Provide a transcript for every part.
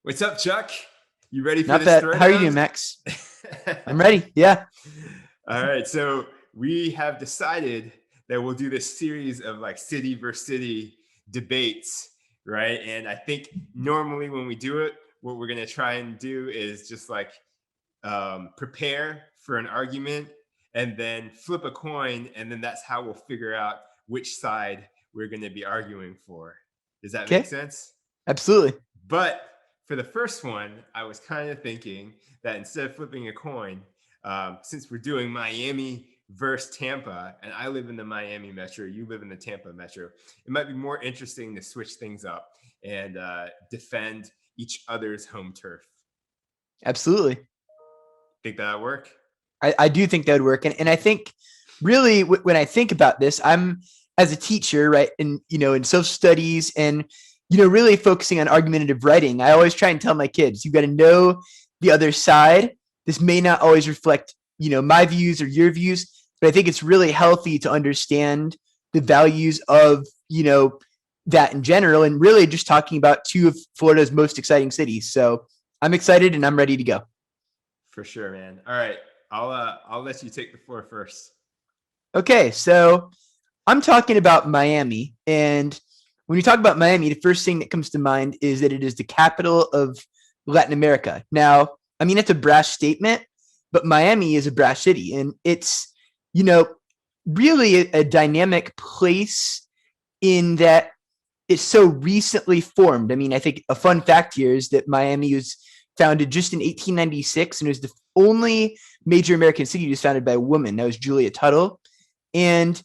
What's up, Chuck? You ready for Not this bad. How are you doing, throwdown? Max? I'm ready. Yeah. All right, so we have decided that we'll do this series of like city versus city debates, right? And I think normally when we do it, what we're going to try and do is just like prepare for an argument and then flip a coin, and then that's how we'll figure out which side we're going to be arguing for. Does that make Okay. sense? Absolutely. But for the first one, I was kind of thinking that instead of flipping a coin, since we're doing Miami versus Tampa, and I live in the Miami metro, you live in the Tampa metro, it might be more interesting to switch things up and defend each other's home turf. Absolutely. Think that'll work? I do think that would work. And I think really when I think about this, I'm as a teacher, right? And, in social studies and, really focusing on argumentative writing, I always try and tell my kids, you've got to know the other side. This may not always reflect, my views or your views, but I think it's really healthy to understand the values of, that in general, and really just talking about two of Florida's most exciting cities. So I'm excited and I'm ready to go. For sure, man. All right, I'll let you take the floor first. Okay, so I'm talking about Miami. And when you talk about Miami, the first thing that comes to mind is that it is the capital of Latin America. Now, I mean, it's a brash statement, but Miami is a brash city. And it's, you know, really a dynamic place in that it's so recently formed. I mean, I think a fun fact here is that Miami was founded just in 1896 and it was the only major American city was founded by a woman. That was Julia Tuttle. And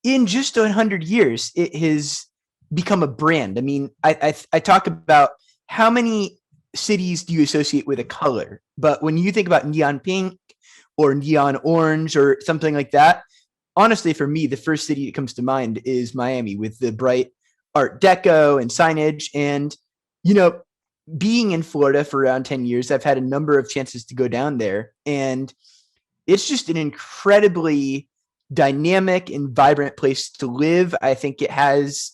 in just 100 years, it has become a brand. I mean, I talk about how many cities do you associate with a color, but when you think about neon pink or neon orange or something like that, honestly, for me, the first city that comes to mind is Miami with the bright Art Deco and signage. And, you know, being in Florida for around 10 years, I've had a number of chances to go down there. And it's just an incredibly dynamic and vibrant place to live. I think it has,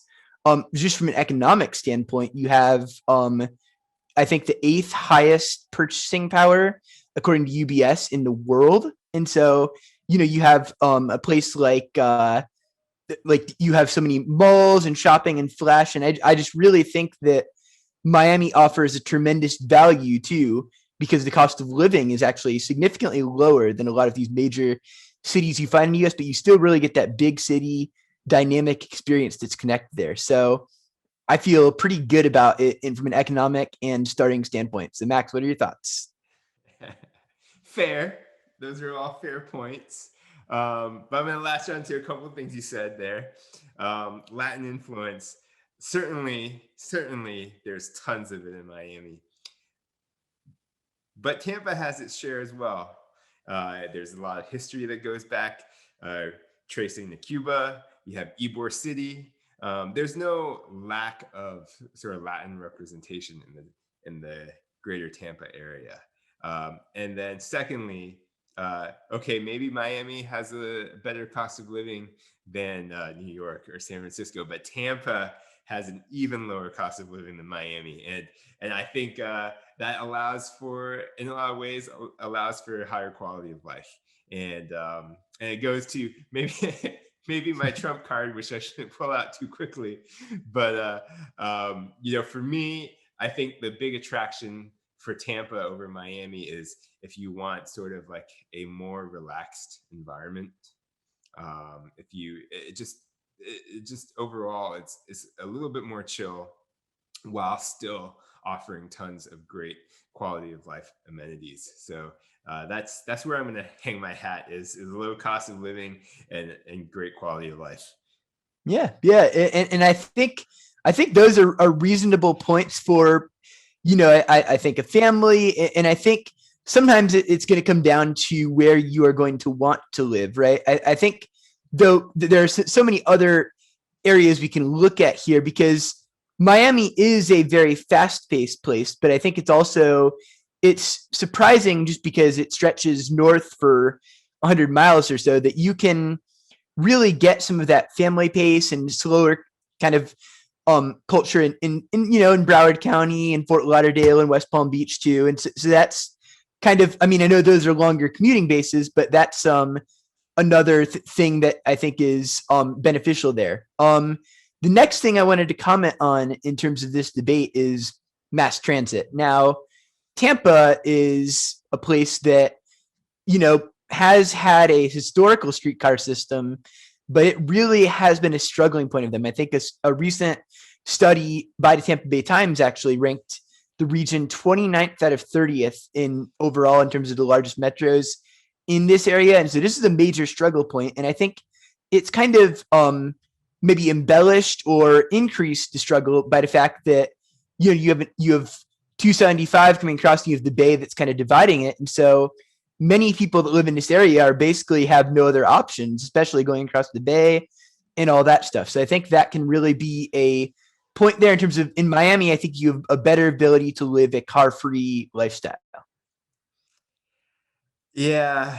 just from an economic standpoint, you have, I think, the eighth highest purchasing power, according to UBS, in the world. And so, you have a place like you have so many malls and shopping and flash. And I just really think that Miami offers a tremendous value too, because the cost of living is actually significantly lower than a lot of these major cities you find in the US, but you still really get that big city dynamic experience that's connected there. So I feel pretty good about it from an economic and starting standpoint. So Max, what are your thoughts? Fair. Those are all fair points. But I'm going to latch on to a couple of things you said there. Latin influence. Certainly, there's tons of it in Miami. But Tampa has its share as well. There's a lot of history that goes back, tracing to Cuba. You have Ybor City. There's no lack of sort of Latin representation in the greater Tampa area. And then secondly, okay, maybe Miami has a better cost of living than New York or San Francisco, but Tampa has an even lower cost of living than Miami, and I think that allows for, in a lot of ways, allows for a higher quality of life, and it goes to maybe maybe my trump card, which I shouldn't pull out too quickly, but for me, I think the big attraction for Tampa over Miami is if you want sort of like a more relaxed environment. If you it just overall it's a little bit more chill while still offering tons of great quality of life amenities. So that's where I'm going to hang my hat is low cost of living and great quality of life. Yeah. And I think those are reasonable points for, I think a family. And I think sometimes it's going to come down to where you are going to want to live, right? I think though there's so many other areas we can look at here because Miami is a very fast-paced place, but I think it's surprising just because it stretches north for 100 miles or so that you can really get some of that family pace and slower kind of culture in in Broward County and Fort Lauderdale and West Palm Beach too. And so that's kind of, I mean, I know those are longer commuting bases, but that's another thing that I think is beneficial there. The next thing I wanted to comment on in terms of this debate is mass transit. Now, Tampa is a place that, has had a historical streetcar system, but it really has been a struggling point of them. I think a recent study by the Tampa Bay Times actually ranked the region 29th out of 30th in overall in terms of the largest metros in this area. And so this is a major struggle point. And I think it's kind of maybe embellished or increased the struggle by the fact that you have 275 coming across, you have the bay that's kind of dividing it. And so many people that live in this area are basically have no other options, especially going across the bay and all that stuff. So I think that can really be a point there in terms of in Miami. I think you have a better ability to live a car-free lifestyle. Yeah,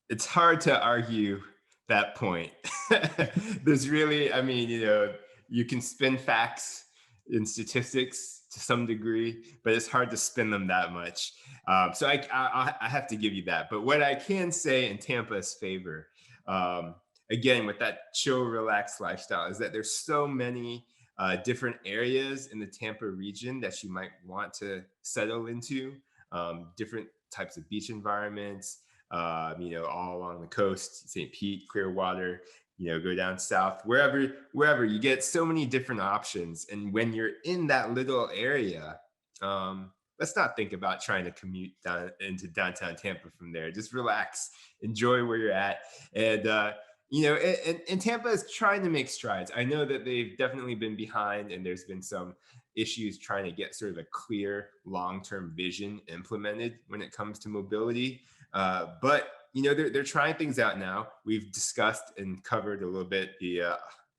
it's hard to argue that point. There's really, I mean, you can spin facts and statistics to some degree, but it's hard to spin them that much. So I have to give you that. But what I can say in Tampa's favor, again, with that chill, relaxed lifestyle, is that there's so many different areas in the Tampa region that you might want to settle into, different types of beach environments, all along the coast, St. Pete, Clearwater, go down south, wherever you get so many different options. And when you're in that little area, let's not think about trying to commute down into downtown Tampa from there. Just relax, enjoy where you're at. And, and Tampa is trying to make strides. I know that they've definitely been behind, and there's been some issues trying to get sort of a clear long-term vision implemented when it comes to mobility. But they're trying things out now. We've discussed and covered a little bit the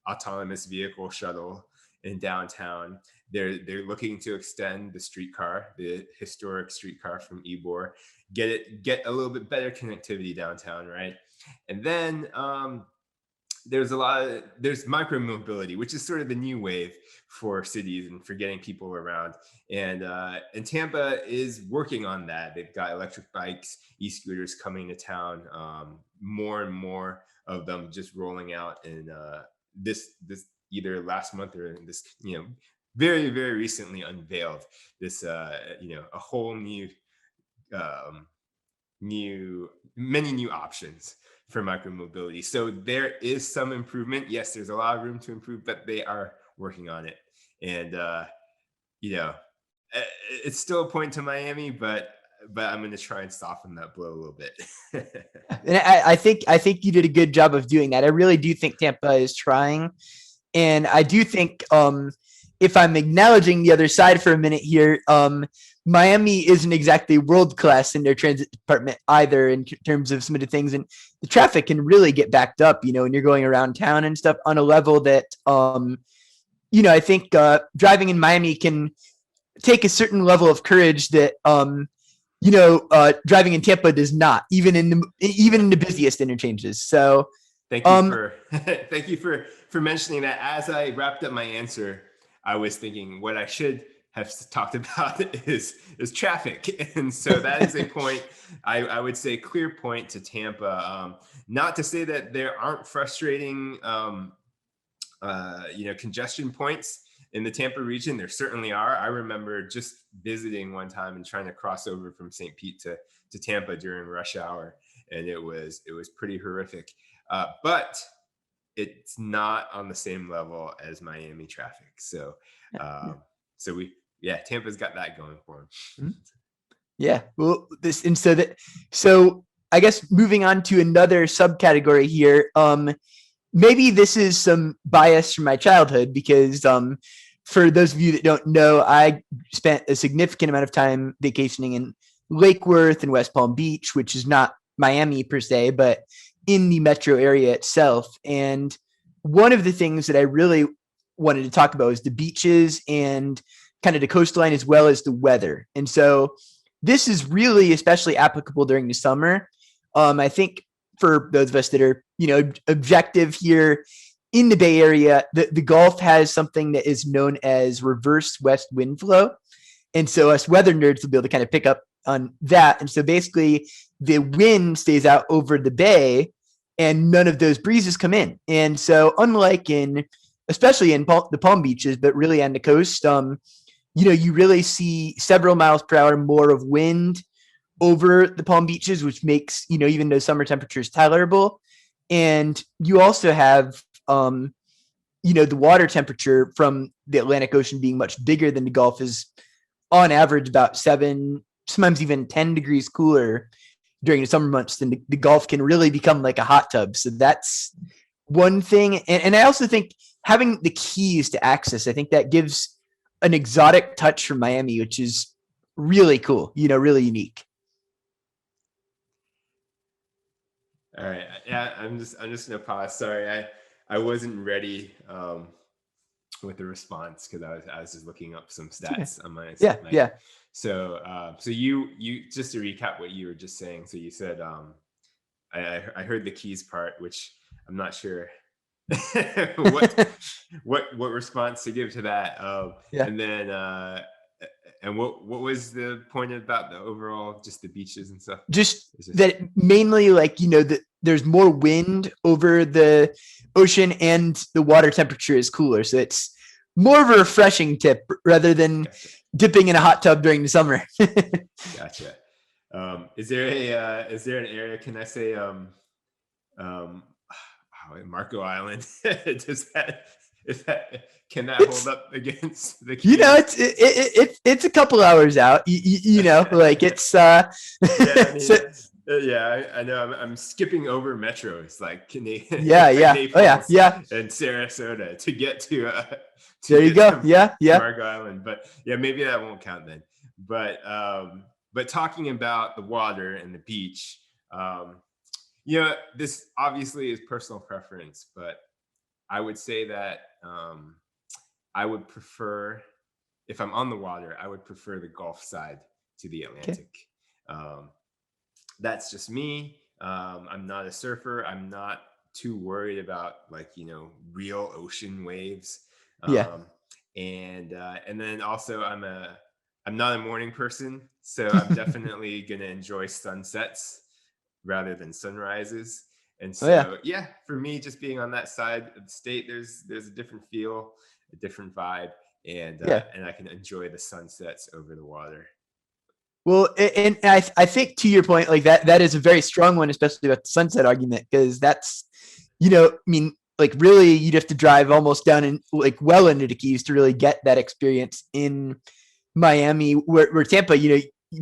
autonomous vehicle shuttle in downtown. They're looking to extend the streetcar, the historic streetcar from Ybor, get a little bit better connectivity downtown, right? And then there's micro mobility, which is sort of the new wave for cities and for getting people around. And Tampa is working on that. They've got electric bikes, e-scooters coming to town, more and more of them just rolling out in this either last month or this, very, very recently unveiled this, a whole many new options for micromobility. So there is some improvement. Yes, there's a lot of room to improve, but they are working on it. And it's still a point to Miami, but I'm going to try and soften that blow a little bit. And I think you did a good job of doing that. I really do think Tampa is trying, and I do think if I'm acknowledging the other side for a minute here, Miami isn't exactly world class in their transit department either in terms of some of the things, and the traffic can really get backed up, when you're going around town and stuff on a level that, I think driving in Miami can take a certain level of courage that, driving in Tampa does not, even in the busiest interchanges. So thank you thank you for mentioning that. As I wrapped up my answer, I was thinking what I should have talked about is traffic. And so that is a point, I would say, clear point to Tampa. Not to say that there aren't frustrating, congestion points in the Tampa region. There certainly are. I remember just visiting one time and trying to cross over from St. Pete to Tampa during rush hour. And it was pretty horrific. But it's not on the same level as Miami traffic. So, Tampa's got that going for them. Yeah. Well, so I guess moving on to another subcategory here. Maybe this is some bias from my childhood because for those of you that don't know, I spent a significant amount of time vacationing in Lake Worth and West Palm Beach, which is not Miami per se, but in the metro area itself. And one of the things that I really wanted to talk about is the beaches and kind of the coastline as well as the weather. And so this is really especially applicable during the summer. I think for those of us that are, objective here in the Bay Area, the Gulf has something that is known as reverse west wind flow. And so us weather nerds will be able to kind of pick up on that. And so basically the wind stays out over the bay and none of those breezes come in. And so unlike especially in the Palm Beaches, but really on the coast, you really see several miles per hour more of wind over the Palm Beaches, which makes, even those summer temperatures tolerable. And you also have, the water temperature from the Atlantic Ocean being much bigger than the Gulf is on average about 7, sometimes even 10 degrees cooler during the summer months. Then the Gulf can really become like a hot tub. So that's one thing. And I also think having the keys to access, I think that gives an exotic touch from Miami, which is really cool, really unique. All right. Yeah, I'm just gonna pause. Sorry, I wasn't ready with the response because I was just looking up some stats on my yeah. So you just to recap what you were just saying. So you said I heard the keys part, which I'm not sure what response to give to that. And then and what was the point about the overall, just the beaches and stuff? Just that mainly there's more wind over the ocean and the water temperature is cooler. So it's more of a refreshing tip rather than dipping in a hot tub during the summer. Gotcha. Is there an area, can I say, Marco Island? Can that hold up against the keys? It's a couple hours out, like it's I know I'm skipping over metros like Canadian, Naples and Sarasota to get to there you go. Marco Island, but maybe that won't count then. But talking about the water and the beach, this obviously is personal preference, but I would say that I would prefer, if I'm on the water, I would prefer the Gulf side to the Atlantic. That's just me. I'm not a surfer. I'm not too worried about real ocean waves. And then also I'm not a morning person, so I'm definitely gonna enjoy sunsets rather than sunrises. And so for me, just being on that side of the state, there's a different feel, a different vibe, and I can enjoy the sunsets over the water. Well, and I think to your point, like that is a very strong one, especially about the sunset argument, because that's, really you'd have to drive almost down and well into the Keys to really get that experience in Miami, where Tampa,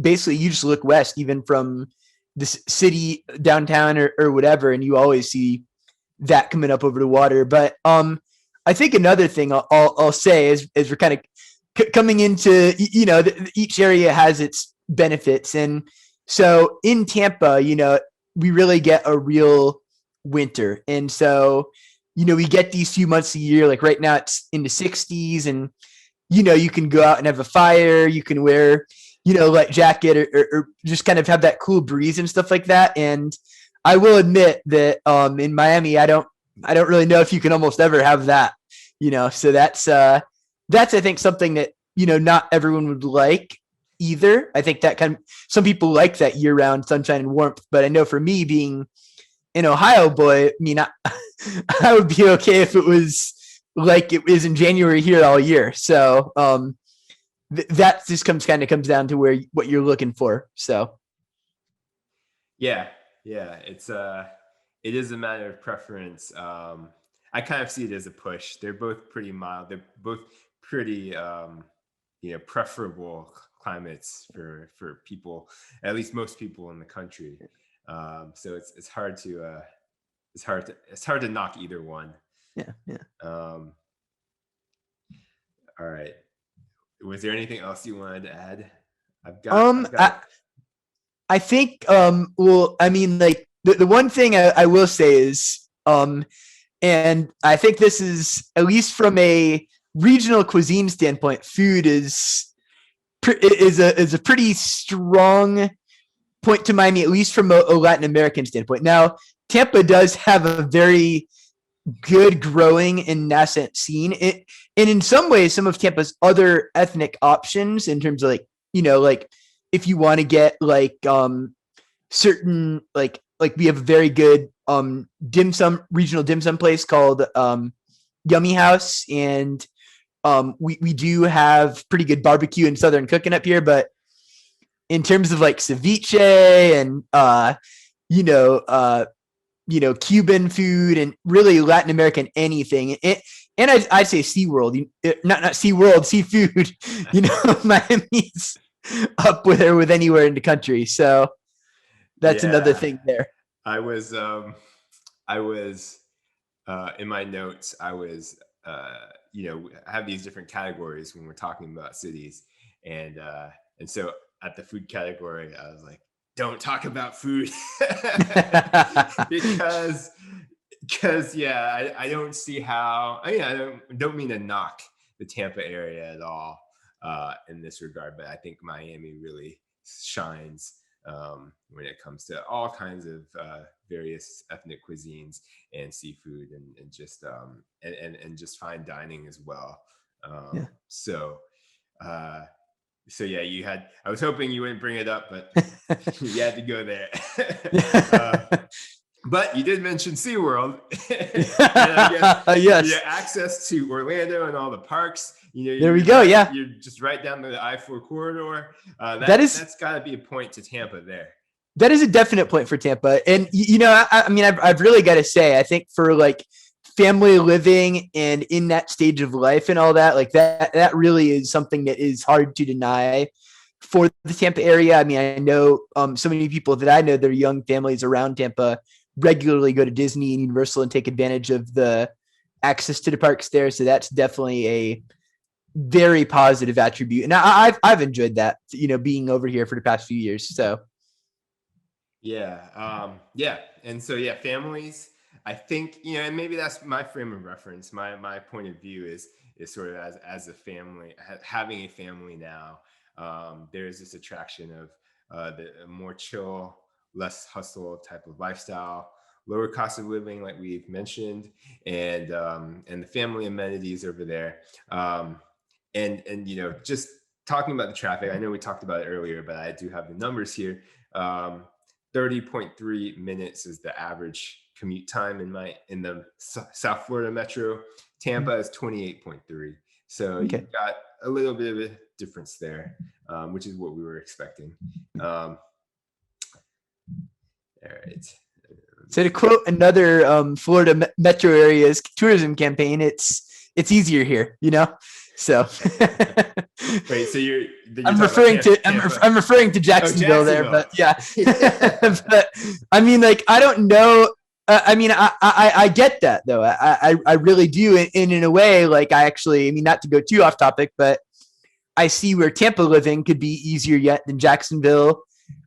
basically you just look west, even from the city downtown or whatever, and you always see that coming up over the water. But I think another thing I'll say is we're kind of coming into, each area has its benefits. And so in Tampa, we really get a real winter. And so, we get these few months a year, like right now it's in the 60s, and, you can go out and have a fire, you can wear, light jacket or just kind of have that cool breeze and stuff like that. And I will admit that in Miami, I don't really know if you can almost ever have that, so that's I think something that, not everyone would like either. I think that some people like that year round sunshine and warmth, but I know for me, being an Ohio boy, I would be okay if it was like it was in January here all year. So that just comes down to what you're looking for. So it's it is a matter of preference. I kind of see it as a push. They're both pretty mild. They're both pretty preferable climates for people, at least most people in the country. So it's hard to knock either one. All right. Was there anything else you wanted to add? I think the one thing I will say is and I think this is, at least from a regional cuisine standpoint, food is a pretty strong point to Miami, at least from a Latin American standpoint. Now, Tampa does have a very good growing and nascent scene. And in some ways, some of Tampa's other ethnic options in terms of like, like if you want to get like certain like we have a very good dim sum regional dim sum place called Yummy House, and we do have pretty good barbecue and southern cooking up here, but in terms of like ceviche and you know uh Cuban food and really Latin American anything, and I'd say SeaWorld, not SeaWorld, seafood, Miami's up with her with anywhere in the country, so that's another Yeah, thing there. I was I was in my notes. I was I have these different categories when we're talking about cities, and so at the food category, I was like, don't talk about food because yeah, I don't see how. I mean, I don't mean to knock the Tampa area at all in this regard, but I think Miami really shines when it comes to all kinds of various ethnic cuisines and seafood and just and just fine dining as well. Yeah. Uh, so yeah, you had. I was hoping you wouldn't bring it up, but you had to go there. But you did mention SeaWorld. And I guess Yes. access to Orlando and all the parks. There we go. Yeah. You're just right down the I-4 corridor. That's got to be a point to Tampa there. that is a definite point for Tampa. And I mean, I've really got to say, I think for like family living and in that stage of life and all that, like that really is something that is hard to deny for the Tampa area. I mean, I know so many people that I know, their young families around Tampa regularly go to Disney and Universal and take advantage of the access to the parks there. So that's definitely a very positive attribute. And I've enjoyed that, being over here for the past few years. So yeah. And so yeah, families. I think and maybe that's my frame of reference. My point of view is sort of as a family, having a family now. There is this attraction of the more chill, less hustle type of lifestyle, lower cost of living, like we've mentioned, and the family amenities over there. And just talking about the traffic. I know we talked about it earlier, but I do have the numbers here. 30.3 minutes is the average commute time in the South Florida metro. Tampa is 28.3. So okay. You've got a little bit of a difference there, which is what we were expecting. All right. So to quote another Florida metro area's tourism campaign, it's easier here, So wait, so I'm referring to Jacksonville, there, but yeah. But I mean, like, I don't know. I mean, I get that though. I really do. And in a way, like, I mean, not to go too off topic, but I see where Tampa living could be easier yet than Jacksonville.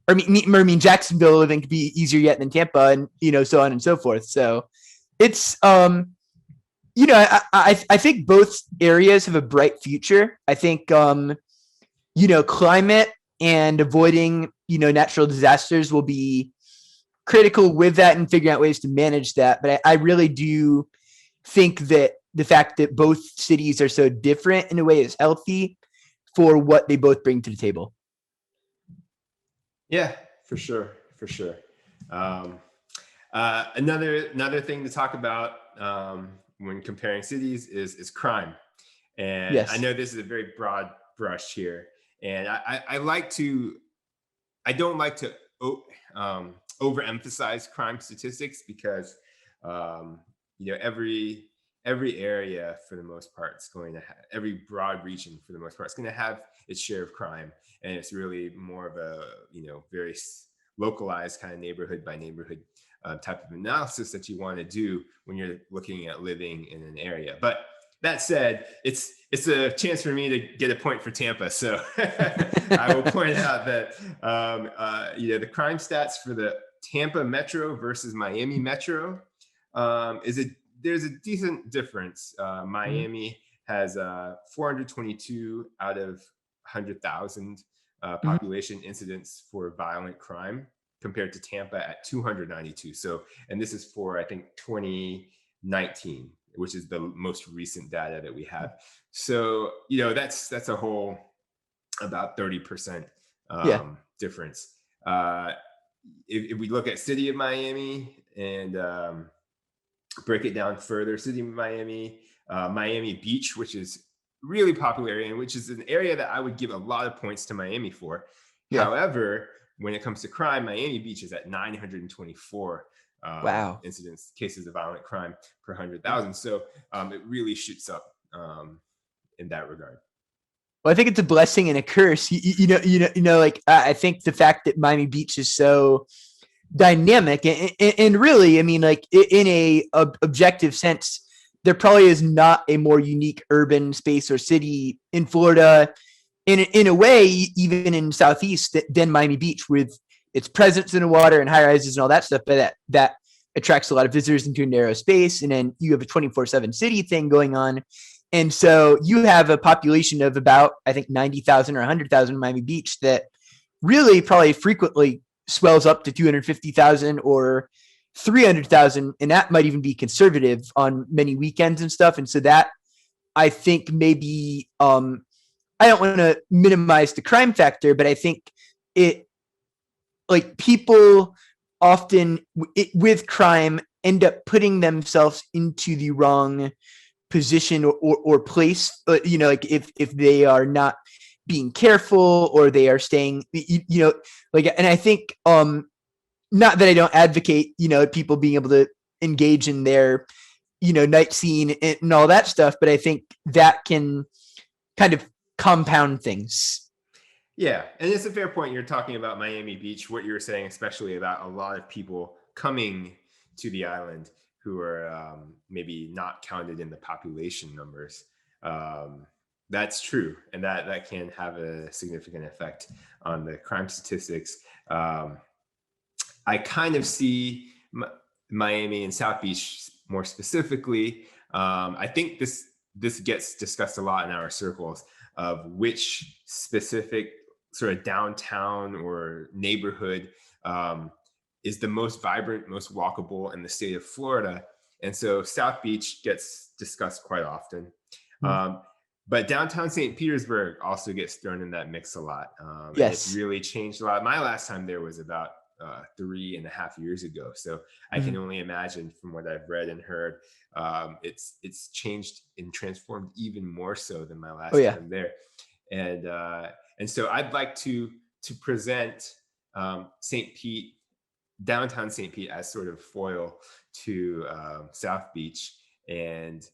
I mean, Jacksonville living could be easier yet than Tampa, and so on and so forth. So it's I think both areas have a bright future. I think climate and avoiding natural disasters will be critical with that and figuring out ways to manage that. But I really do think that the fact that both cities are so different in a way is healthy for what they both bring to the table. Yeah, for sure. Another thing to talk about when comparing cities is crime. And yes. I know this is a very broad brush here, and I don't like to overemphasize crime statistics because every area for the most part is going to have, every broad region for the most part is going to have its share of crime, and it's really more of a very localized kind of neighborhood by neighborhood type of analysis that you want to do when you're looking at living in an area. But that said, it's a chance for me to get a point for Tampa. So I will point out that the crime stats for the Tampa Metro versus Miami Metro there's a decent difference. Miami has 422 out of 100,000 population incidents for violent crime, compared to Tampa at 292. So, and this is for, I think, 20 19, which is the most recent data that we have. So, you know, that's a whole about 30% Yeah. difference. If we look at city of Miami and break it down further, city of Miami, Miami Beach, which is really popular area, and which is an area that I would give a lot of points to Miami for. Yeah. However, when it comes to crime, Miami Beach is at 924 Wow. incidents, cases of violent crime per 100,000. So it really shoots up in that regard. Well, I think it's a blessing and a curse. Like I think the fact that Miami Beach is so dynamic and really, I mean, like in a objective sense, there probably is not a more unique urban space or city in Florida, in a way, even in Southeast, than Miami Beach, with its presence in the water and high rises and all that stuff. But that attracts a lot of visitors into a narrow space, and then you have a 24/7 city thing going on. And so you have a population of about, I think, 90,000 or 100,000 in Miami Beach that really probably frequently swells up to 250,000 or 300,000. And that might even be conservative on many weekends and stuff. And so that, I think, maybe, I don't want to minimize the crime factor, but I think it, like, people often with crime end up putting themselves into the wrong position or place, like if they are not being careful or they are staying, like, and I think, not that I don't advocate, people being able to engage in their, night scene and all that stuff, but I think that can kind of compound things. Yeah, and it's a fair point. You're talking about Miami Beach, what you were saying, especially about a lot of people coming to the island who are maybe not counted in the population numbers. That's true, and that can have a significant effect on the crime statistics. I kind of see Miami and South Beach more specifically. I think this gets discussed a lot in our circles of which specific sort of downtown or neighborhood is the most vibrant, most walkable in the state of Florida. And so South Beach gets discussed quite often. But downtown St. Petersburg also gets thrown in that mix a lot. Yes. It really changed a lot. My last time there was about 3.5 years ago. So I can only imagine from what I've read and heard, it's changed and transformed even more so than my last time there. And so I'd like to present St. Pete, downtown St. Pete, as sort of foil to South Beach, and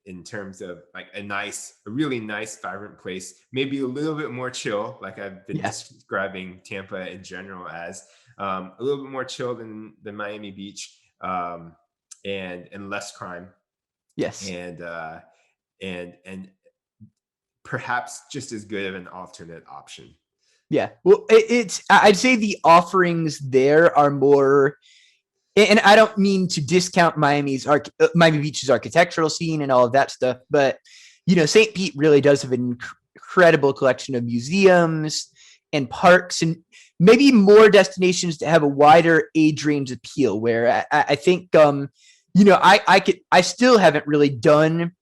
in terms of like a really nice, vibrant place, maybe a little bit more chill, like I've been describing Tampa in general as, a little bit more chill than Miami Beach, and less crime. Yes. And perhaps just as good of an alternate option. Yeah. Well, I'd say the offerings there are more, and I don't mean to discount Miami Beach's architectural scene and all of that stuff, but, St. Pete really does have an incredible collection of museums and parks, and maybe more destinations that have a wider age range appeal, where I think, I still haven't really done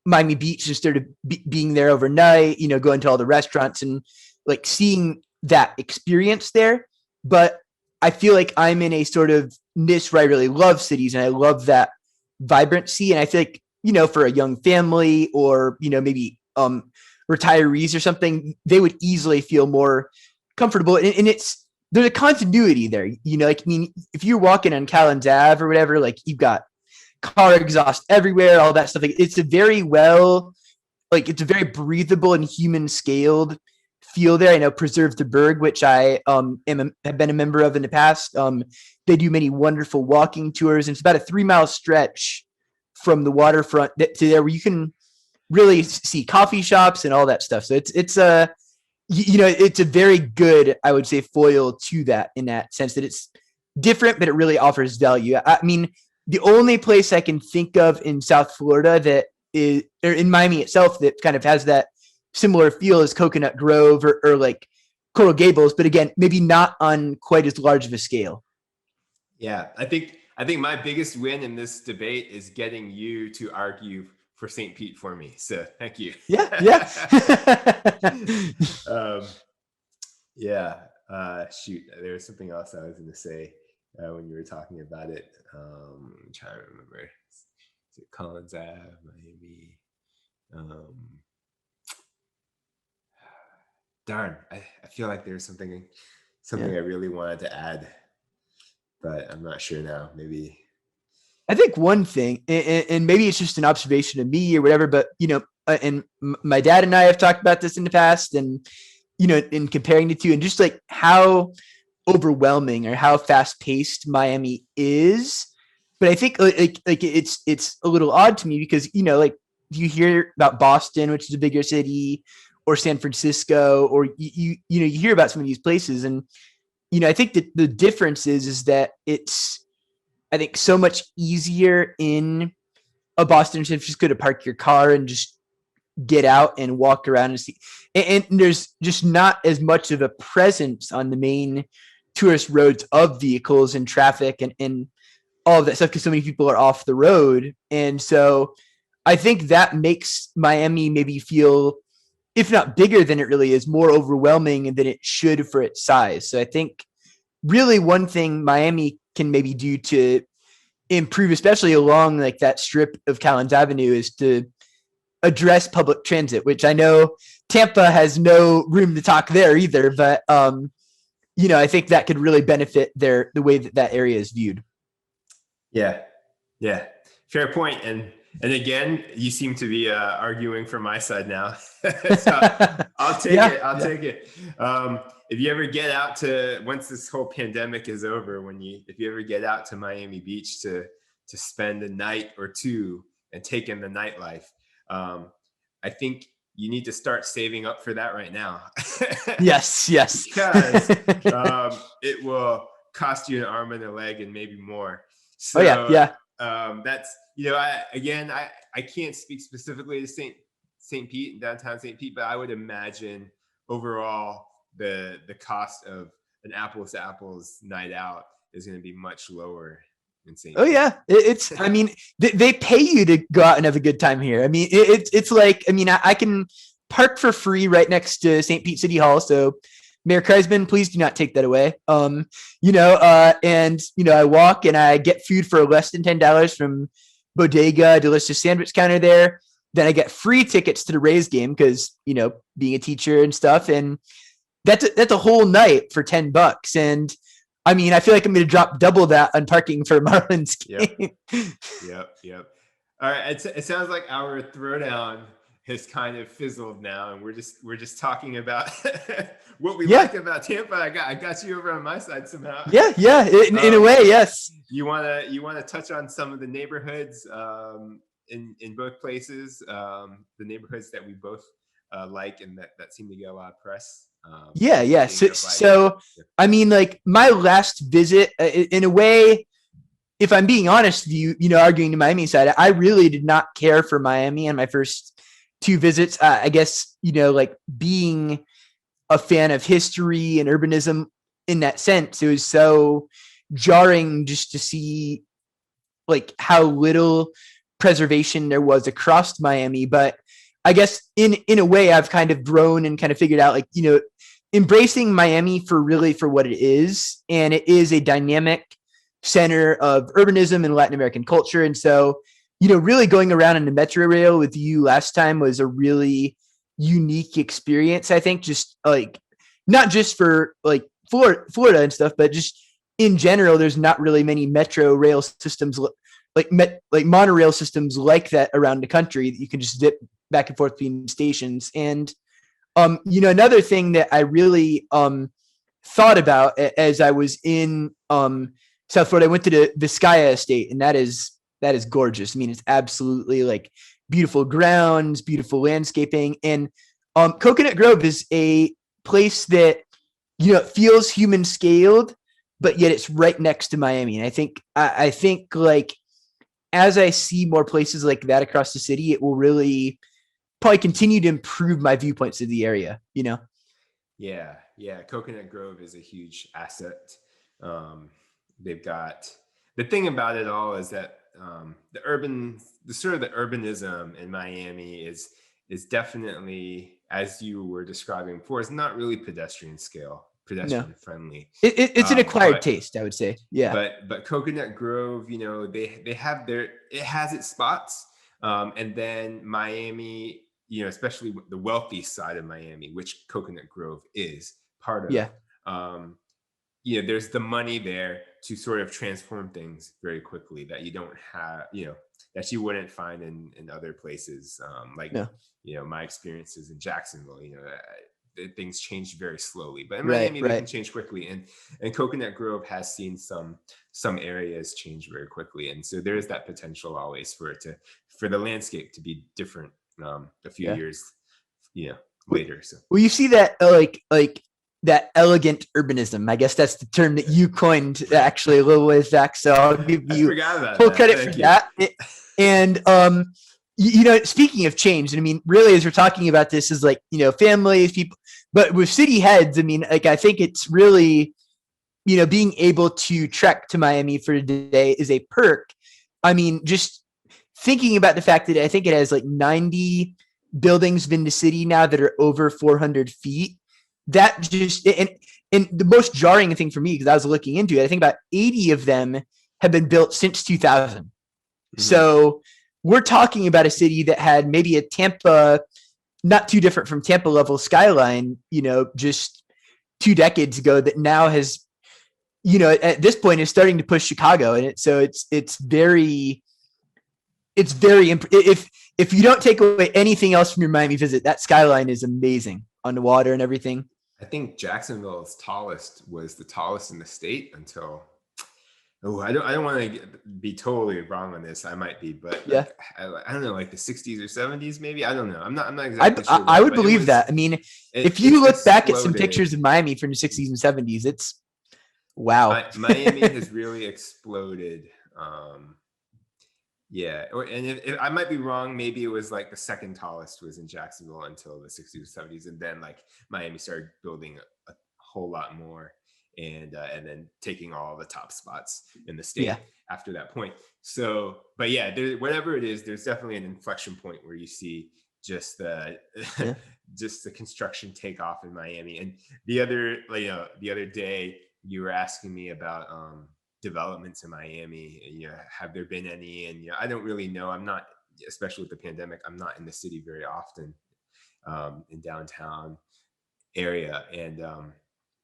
Miami Beach, just sort of being there overnight, going to all the restaurants and like seeing that experience there. But I feel like I'm in a sort of niche where I really love cities and I love that vibrancy. And I feel like, for a young family or, maybe retirees or something, they would easily feel more comfortable. And there's a continuity there, like, I mean, if you're walking on Callens Ave or whatever, like you've got car exhaust everywhere, all that stuff. Like it's a very breathable and human scaled feel there. I know Preserve the Berg, which I have been a member of in the past. They do many wonderful walking tours, and it's about a 3-mile stretch from the waterfront to there where you can really see coffee shops and all that stuff. So it's a very good, I would say, foil to that, in that sense that it's different, but it really offers value. I mean, the only place I can think of in South Florida that is, or in Miami itself, that kind of has that similar feel is Coconut Grove or like Coral Gables, but again, maybe not on quite as large of a scale. Yeah, I think I think my biggest win in this debate is getting you to argue for St. Pete for me. So thank you. Yeah. Yeah. Shoot, there was something else I was going to say when you were talking about it. I'm trying to remember. Is it Collins Ave, Miami? Darn, I feel like there's something I really wanted to add, but I'm not sure now. Maybe. I think one thing, and maybe it's just an observation of me or whatever, but and my dad and I have talked about this in the past, and in comparing the two, and just like how overwhelming or how fast paced Miami is. But I think like it's a little odd to me because like you hear about Boston, which is a bigger city, or San Francisco, or you hear about some of these places, and I think that the difference is that it's, I think, so much easier in a Boston or San Francisco to park your car and just get out and walk around and see. And there's just not as much of a presence on the main tourist roads of vehicles and traffic and all of that stuff because so many people are off the road. And so I think that makes Miami maybe feel, if not bigger than it really is, more overwhelming than it should for its size. So I think really one thing Miami can maybe do to improve, especially along like that strip of Collins Avenue, is to address public transit, which I know Tampa has no room to talk there either, but I think that could really benefit the way that area is viewed. Yeah, fair point. And again, you seem to be arguing for my side now. So I'll take it. I'll take it. If you ever get out to, once this whole pandemic is over, if you ever get out to Miami Beach to spend a night or two and take in the nightlife, I think you need to start saving up for that right now. Yes. Because it will cost you an arm and a leg and maybe more. So that's, I can't speak specifically to St. Pete and downtown St. Pete, but I would imagine overall the cost of an apples to apples night out is going to be much lower in St. Pete. Yeah. I mean, they pay you to go out and have a good time here. I mean, it's like, I mean, I can park for free right next to St. Pete City Hall. So Mayor Kreisman, please do not take that away. And I walk and I get food for less than $10 from Bodega, delicious sandwich counter there. Then I get free tickets to the Rays game because, being a teacher and stuff. And that's a whole night for $10. And I mean, I feel like I'm going to drop double that on parking for Marlins game. Yep. All right. It sounds like our throwdown has kind of fizzled now, and we're just talking about what we like about Tampa. I got you over on my side somehow. Yeah. In a way, yes. You wanna touch on some of the neighborhoods in both places, the neighborhoods that we both like and that seem to get a lot of press. Yeah. So I mean, like my last visit, in a way, if I'm being honest with you, arguing the Miami side, I really did not care for Miami on my first two visits. I guess, like being a fan of history and urbanism in that sense, it was so jarring just to see like how little preservation there was across Miami. But I guess in a way I've kind of grown and kind of figured out, like, embracing Miami for what it is. And it is a dynamic center of urbanism and Latin American culture. And so, really going around in the Metro Rail with you last time was a really unique experience. I think just like, not just for like Florida and stuff, but just in general, there's not really many Metro Rail systems like monorail systems like that around the country that you can just zip back and forth between stations. And, another thing that I really thought about as I was in South Florida, I went to the Vizcaya estate, and that is gorgeous. I mean, it's absolutely like beautiful grounds, beautiful landscaping. And Coconut Grove is a place that, feels human scaled, but yet it's right next to Miami. And I think like, as I see more places like that across the city, it will really probably continue to improve my viewpoints of the area, Yeah. Coconut Grove is a huge asset. They've got the thing about it all is that the sort of the urbanism in Miami is definitely, as you were describing before, is not really No, pedestrian friendly. it's an acquired But taste, I would say. Yeah. but Coconut Grove, they have it has its spots, and then Miami, especially the wealthy side of Miami, which Coconut Grove is part of. Yeah. Um, there's the money there to sort of transform things very quickly that you don't have, that you wouldn't find in other places. Like, No. My experiences in Jacksonville, things change very slowly, but in Right. Miami, they can change quickly. And Coconut Grove has seen some areas change very quickly. And so there is that potential always for the landscape to be different a few years, later. So, well, you see that like that elegant urbanism. I guess that's the term that you coined actually a little ways back. So I'll give I you forgot about full that. credit Thank for you. that. And speaking of change, and I mean, really, as we're talking about this, is like families, people, but with city heads, I mean, like I think it's really being able to trek to Miami for a day is a perk. I mean, just thinking about the fact that I think it has like 90 buildings in the city now that are over 400 feet. That just and the most jarring thing for me, because I was looking into it, I think about 80 of them have been built since 2000. Mm-hmm. So we're talking about a city that had maybe a Tampa, not too different from Tampa level skyline, just 2 decades ago, that now has, at this point is starting to push Chicago. And it's very, if you don't take away anything else from your Miami visit, that skyline is amazing on the water and everything. I think Jacksonville's tallest was the tallest in the state until, I don't want to be totally wrong on this. I might be, but yeah, I don't know, like the 60s or 70s, maybe. I don't know. I'm not exactly sure. I would believe that. I mean, if you look back at some pictures of Miami from the 60s and 70s, it's wow. Miami has really exploded. Yeah, and I might be wrong. Maybe it was like the second tallest was in Jacksonville until the 60s or 70s, and then like Miami started building a whole lot more, and then taking all the top spots in the state after that point. So, but yeah, whatever it is, there's definitely an inflection point where you see just the just the construction take off in Miami. And the other day you were asking me about developments in Miami. Have there been any? And I don't really know. I'm not, especially with the pandemic, I'm not in the city very often, in downtown area.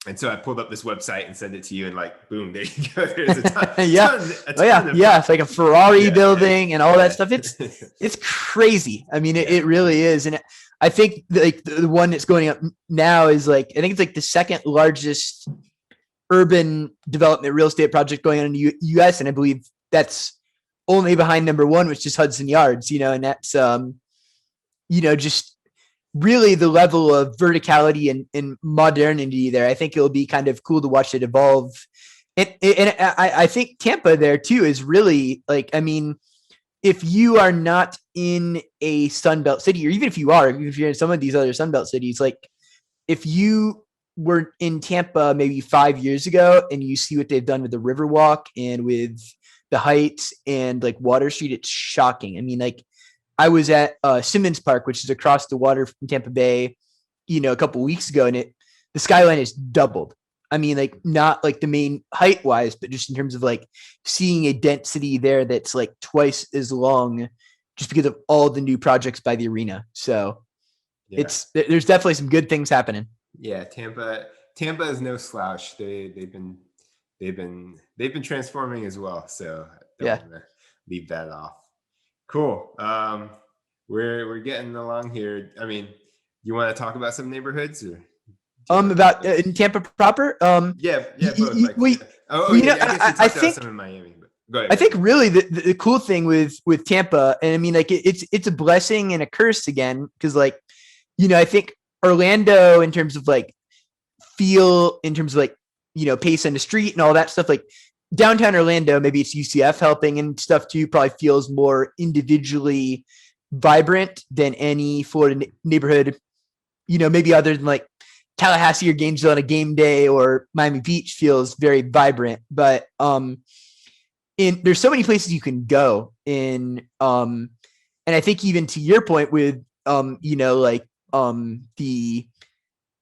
And so I pulled up this website and sent it to you, and like, boom, there you go. There's a ton. It's like a Ferrari building and all that stuff. It's crazy. I mean, it really is. And I think like the one that's going up now is like, I think it's like the second largest urban development real estate project going on in the U.S. And I believe that's only behind number one, which is Hudson Yards, and that's, just really the level of verticality and modernity there. I think it'll be kind of cool to watch it evolve. And I think Tampa there too is really like, I mean, if you are not in a Sunbelt city, or even if you're in some of these other Sunbelt cities, like if you were in Tampa maybe 5 years ago and you see what they've done with the Riverwalk and with the Heights and like Water Street, it's shocking. I mean, like I was at Simmons Park, which is across the water from Tampa Bay, a couple of weeks ago, and the skyline is doubled. I mean, like not like the main height wise, but just in terms of like seeing a density there that's like twice as long, just because of all the new projects by the arena. So there's definitely some good things happening. Yeah, Tampa is no slouch. They've been transforming as well. So I don't want to leave that off. Cool. We're getting along here. I mean, you want to talk about some neighborhoods or? About in Tampa proper? Both. I think some in Miami. But go ahead. I think really the cool thing with Tampa, and I mean, like it's a blessing and a curse again, because like, I think Orlando in terms of like feel, in terms of like, pace on the street and all that stuff, like downtown Orlando, maybe it's UCF helping and stuff too, probably feels more individually vibrant than any Florida neighborhood, maybe other than like Tallahassee or Gainesville on a game day, or Miami Beach feels very vibrant. But there's so many places you can go in, and I think even to your point with, the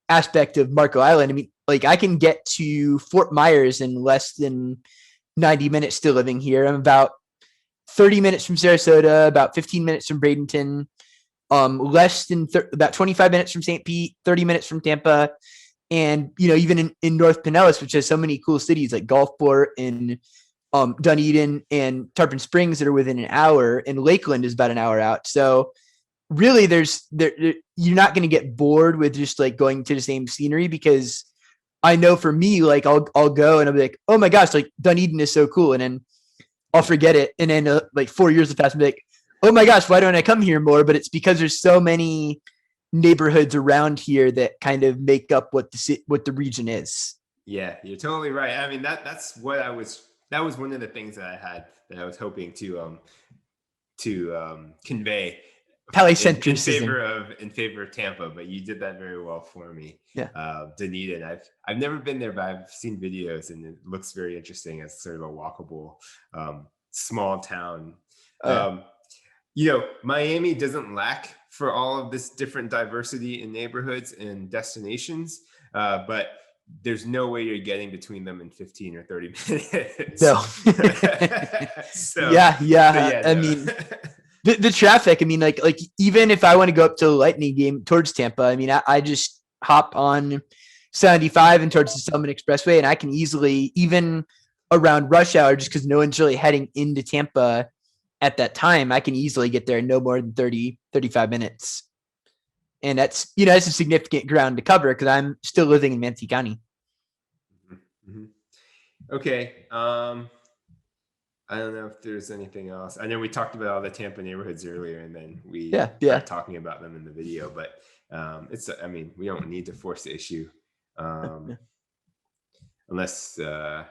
aspect of Marco Island. I mean, like I can get to Fort Myers in less than 90 minutes still living here. I'm about 30 minutes from Sarasota, about 15 minutes from Bradenton, less than about 25 minutes from St. Pete, 30 minutes from Tampa. And, even in North Pinellas, which has so many cool cities like Gulfport and Dunedin and Tarpon Springs that are within an hour, and Lakeland is about an hour out. So really you're not going to get bored with just like going to the same scenery, because I know for me, like I'll go and I'll be like, oh my gosh, like Dunedin is so cool. And then I'll forget it. And then like 4 years have passed and be like, oh my gosh, why don't I come here more? But it's because there's so many neighborhoods around here that kind of make up what the region is. Yeah, you're totally right. I mean, that's what that was one of the things that I was hoping to convey Polycentrism. in favor of Tampa, but you did that very well for me. Yeah. Dunedin, I've never been there, but I've seen videos and it looks very interesting as sort of a walkable small town. Miami doesn't lack for all of this different diversity in neighborhoods and destinations, but there's no way you're getting between them in 15 or 30 minutes. No. So, yeah. I mean, the traffic, I mean, like even if I want to go up to the Lightning game towards Tampa, I mean, I just hop on 75 and towards the Summit Expressway, and I can easily, even around rush hour, just because no one's really heading into Tampa at that time, I can easily get there in no more than 30, 35 minutes. And that's a significant ground to cover because I'm still living in Manatee County. Mm-hmm. Okay. I don't know if there's anything else. I know we talked about all the Tampa neighborhoods earlier, and then we started talking about them in the video, but we don't need to force the issue. Unless you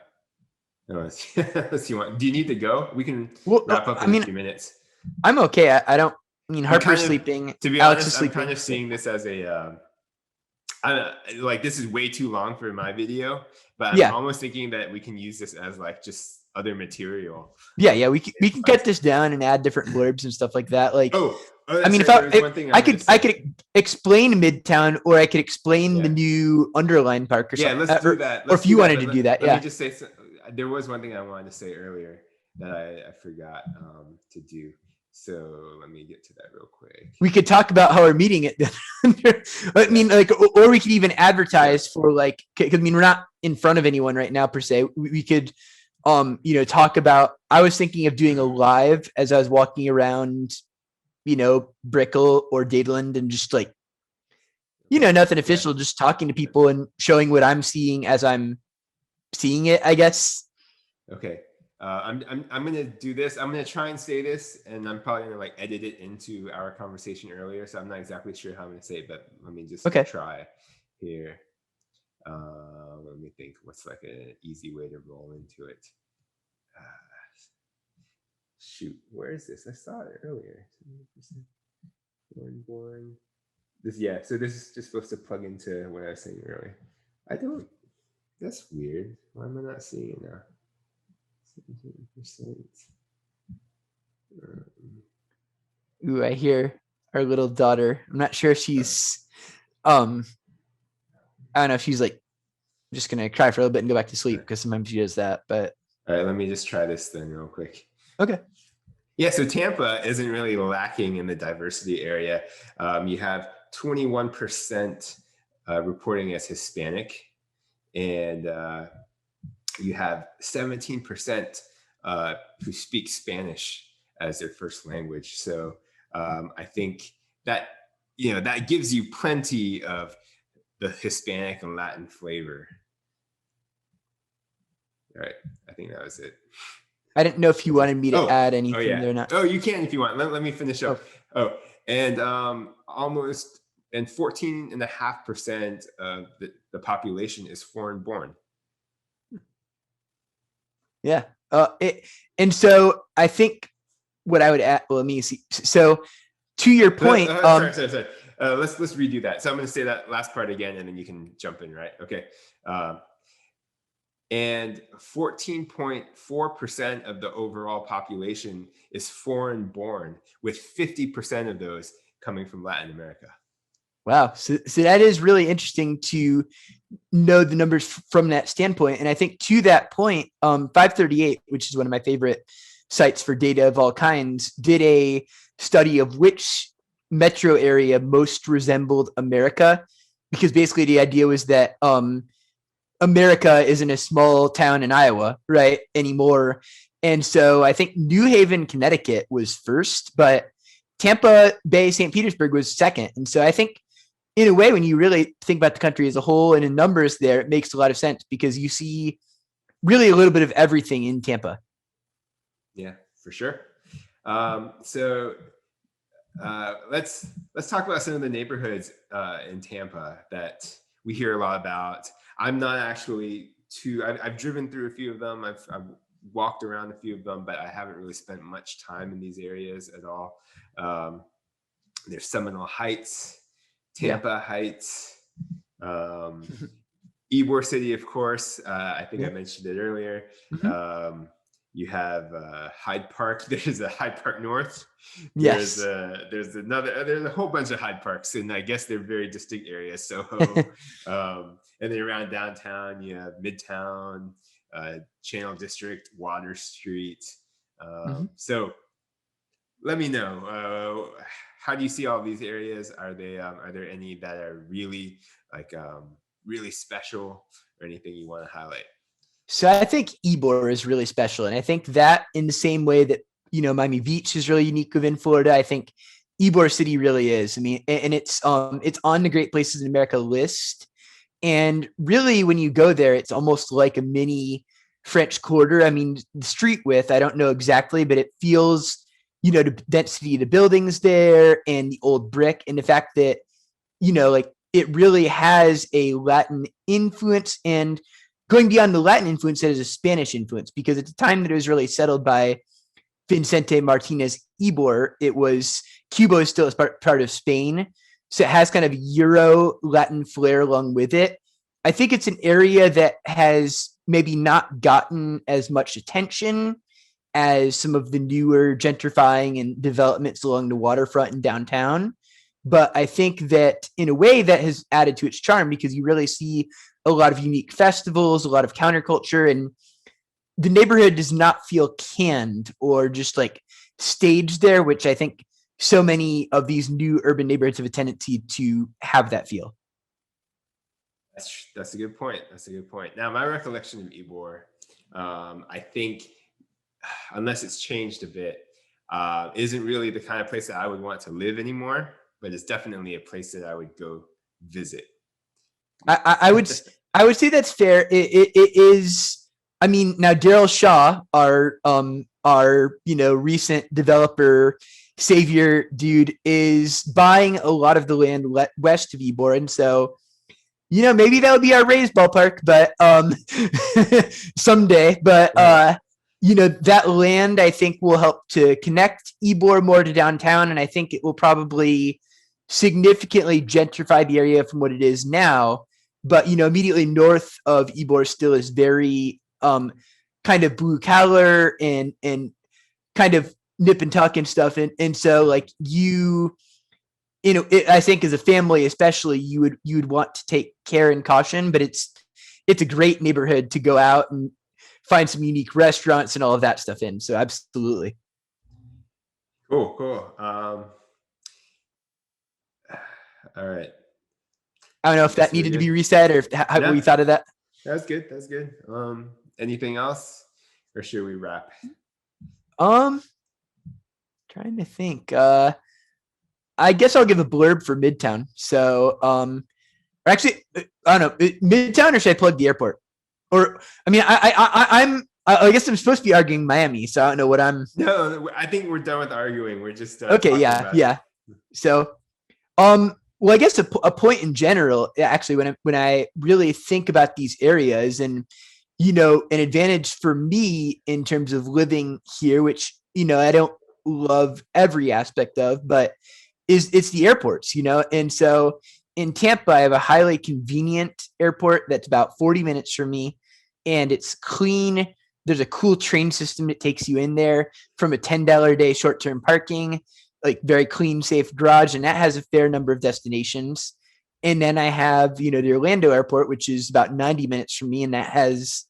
want. Do you need to go? We can wrap up in a few minutes. I'm okay. I don't. I mean, Harper's sleeping. To be Alex honest, is sleeping. I'm kind of seeing this as a. This is way too long for my video, but I'm almost thinking that we can use this as like just other material. Yeah. We can cut this down and add different blurbs and stuff like that. Like, I mean, I could explain Midtown, or I could explain the new Underline Park, or something. Yeah, let's do that. Or if you wanted to do that, let me just say. There was one thing I wanted to say earlier that I forgot to do. So let me get to that real quick. We could talk about how we're meeting it. I mean, like, or we could even advertise for like, because I mean, we're not in front of anyone right now per se. We could, talk about. I was thinking of doing a live as I was walking around, Brickell or Dadeland, and just like, nothing official, just talking to people and showing what I'm seeing as I'm seeing it, I guess. Okay. I'm gonna do this. I'm gonna try and say this, and I'm probably gonna like edit it into our conversation earlier. So I'm not exactly sure how I'm gonna say it, but let me just try here. Let me think. What's like an easy way to roll into it? Shoot, where is this? I saw it earlier. Born. So this is just supposed to plug into what I was saying earlier. That's weird. Why am I not seeing it now? 17%. Ooh, I hear our little daughter. I'm not sure if she's I don't know if she's like just gonna cry for a little bit and go back to sleep, because sometimes she does that. But all right, let me just try this then real quick. Okay. Yeah, so Tampa isn't really lacking in the diversity area. You have 21% reporting as Hispanic, and you have 17% who speak Spanish as their first language. So I think that that gives you plenty of the Hispanic and Latin flavor. All right, I think that was it. I didn't know if you wanted me to add anything there or not. Oh, you can if you want. Let me finish up. And 14.5% of the population is foreign born. Yeah. And so I think what I would add, let me see. So to your point, sorry. Let's redo that. So I'm going to say that last part again, and then you can jump in, right? Okay. And 14.4% of the overall population is foreign born, with 50% of those coming from Latin America. Wow. So that is really interesting to know the numbers from that standpoint. And I think to that point, 538, which is one of my favorite sites for data of all kinds, did a study of which metro area most resembled America, because basically the idea was that America isn't a small town in Iowa, right, anymore. And so I think New Haven, Connecticut was first, but Tampa Bay, St. Petersburg was second. And so I think in a way, when you really think about the country as a whole and in numbers there, it makes a lot of sense because you see really a little bit of everything in Tampa. Yeah, for sure. So let's talk about some of the neighborhoods in Tampa that we hear a lot about. I'm not actually I've driven through a few of them. I've walked around a few of them, but I haven't really spent much time in these areas at all. There's Seminole Heights, Tampa Heights, Ybor City, of course. I think I mentioned it earlier. You have Hyde Park. There's a Hyde Park North. There's a whole bunch of Hyde Parks, and I guess they're very distinct areas. Soho, and then around downtown, you have Midtown, Channel District, Water Street. So let me know, how do you see all these areas? Are there any that are really really special, or anything you want to highlight? So I think Ybor is really special. And I think that in the same way that, Miami Beach is really unique within Florida, I think Ybor City really is. I mean, and it's on the Great Places in America list. And really, when you go there, it's almost like a mini French Quarter. I mean, the street width, I don't know exactly, but it feels, the density of the buildings there and the old brick and the fact that, it really has a Latin influence, and going beyond the Latin influence, that is a Spanish influence, because at the time that it was really settled by Vicente Martinez Ybor, it was Cuba is still part of Spain. So it has kind of Euro Latin flair along with it. I think it's an area that has maybe not gotten as much attention as some of the newer gentrifying and developments along the waterfront and downtown. But I think that in a way that has added to its charm, because you really see a lot of unique festivals, a lot of counterculture, and the neighborhood does not feel canned or just like staged there, which I think so many of these new urban neighborhoods have a tendency to have that feel. That's a good point. Now, my recollection of Ybor, I think, unless it's changed a bit, isn't really the kind of place that I would want to live anymore, but it's definitely a place that I would go visit. I would say that's fair. It is. I mean, now Daryl Shaw, our recent developer savior dude, is buying a lot of the land west of Ybor, and so maybe that would be our Rays ballpark, but someday. But that land I think will help to connect Ybor more to downtown, and I think it will probably significantly gentrify the area from what it is now. But immediately north of Ybor still is very kind of blue collar and kind of nip and tuck and stuff, and so like I think as a family especially, you would want to take care and caution, but it's a great neighborhood to go out and find some unique restaurants and all of that stuff in. So absolutely. Cool. All right. I don't know if that needed to be reset or how we thought of that. That's good. Anything else, or should we wrap? Trying to think. I guess I'll give a blurb for Midtown. So, actually, I don't know, Midtown, or should I plug the airport? Or, I mean, I guess I'm supposed to be arguing Miami, so I don't know what I'm. No, I think we're done with arguing. We're just okay. Yeah. So, well, I guess a point in general, actually, when I really think about these areas, and an advantage for me in terms of living here, which I don't love every aspect of, but it's the airports, and so in Tampa, I have a highly convenient airport that's about 40 minutes from me. and it's clean. There's a cool train system that takes you in there from a $10 a day short-term parking, like very clean, safe garage, and that has a fair number of destinations. And then I have, the Orlando airport, which is about 90 minutes from me, and that has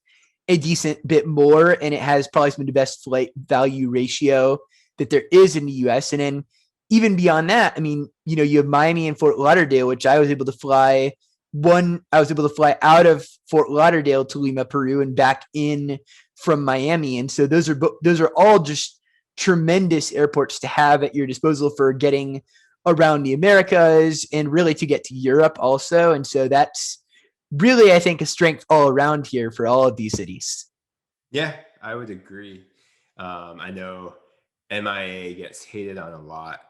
a decent bit more, and it has probably some of the best flight value ratio that there is in the US. And then even beyond that, I mean, you have Miami and Fort Lauderdale, which I was able to fly out of Fort Lauderdale to Lima, Peru, and back in from Miami. And so those are all just tremendous airports to have at your disposal for getting around the Americas and really to get to Europe also. And so that's really, I think, a strength all around here for all of these cities. Yeah, I would agree. I know MIA gets hated on a lot,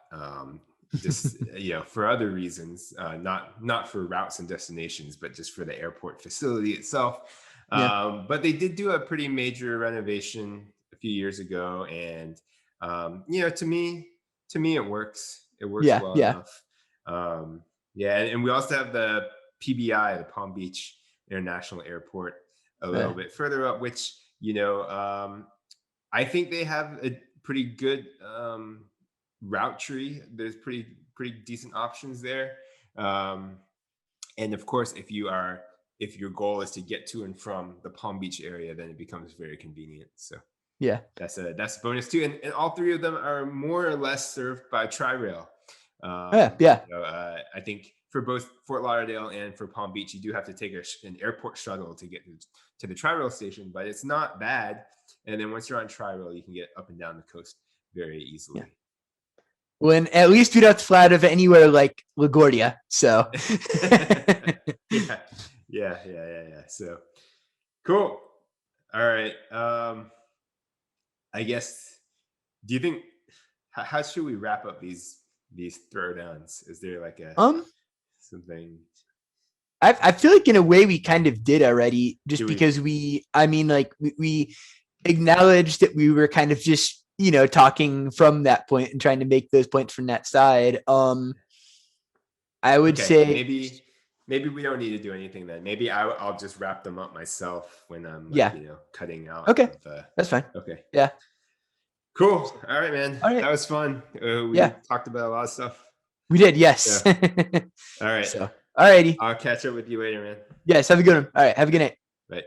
just for other reasons, not for routes and destinations, but just for the airport facility itself. Yeah. But they did do a pretty major renovation a few years ago, and to me, it works. It works Yeah. well Yeah. enough. Yeah, and we also have the PBI, the Palm Beach International Airport, a little bit further up, which I think they have a pretty good route tree. There's pretty decent options there, and of course, if your goal is to get to and from the Palm Beach area, then it becomes very convenient. So yeah, that's a bonus too. And all three of them are more or less served by Tri-Rail. Yeah. I think for both Fort Lauderdale and for Palm Beach, you do have to take an airport shuttle to get to the Tri-Rail station, but it's not bad. And then once you're on Tri-Rail, you can get up and down the coast very easily. Yeah. When at least we don't have to fly out of anywhere like LaGuardia. So yeah. So cool. All right. I guess, do you think, how should we wrap up these throwdowns? Is there like something? I feel like in a way we kind of did already, just because we acknowledged that we were kind of just talking from that point and trying to make those points from that side. I would say maybe we don't need to do anything then. Maybe I'll just wrap them up myself when I'm cutting out. Okay, that's fine. Okay. Yeah. Cool. All right, man. All right. That was fun. We talked about a lot of stuff. We did, yes. Yeah. All right. So, all righty. I'll catch up with you later, man. Yes, have a good one. All right, have a good night. Bye.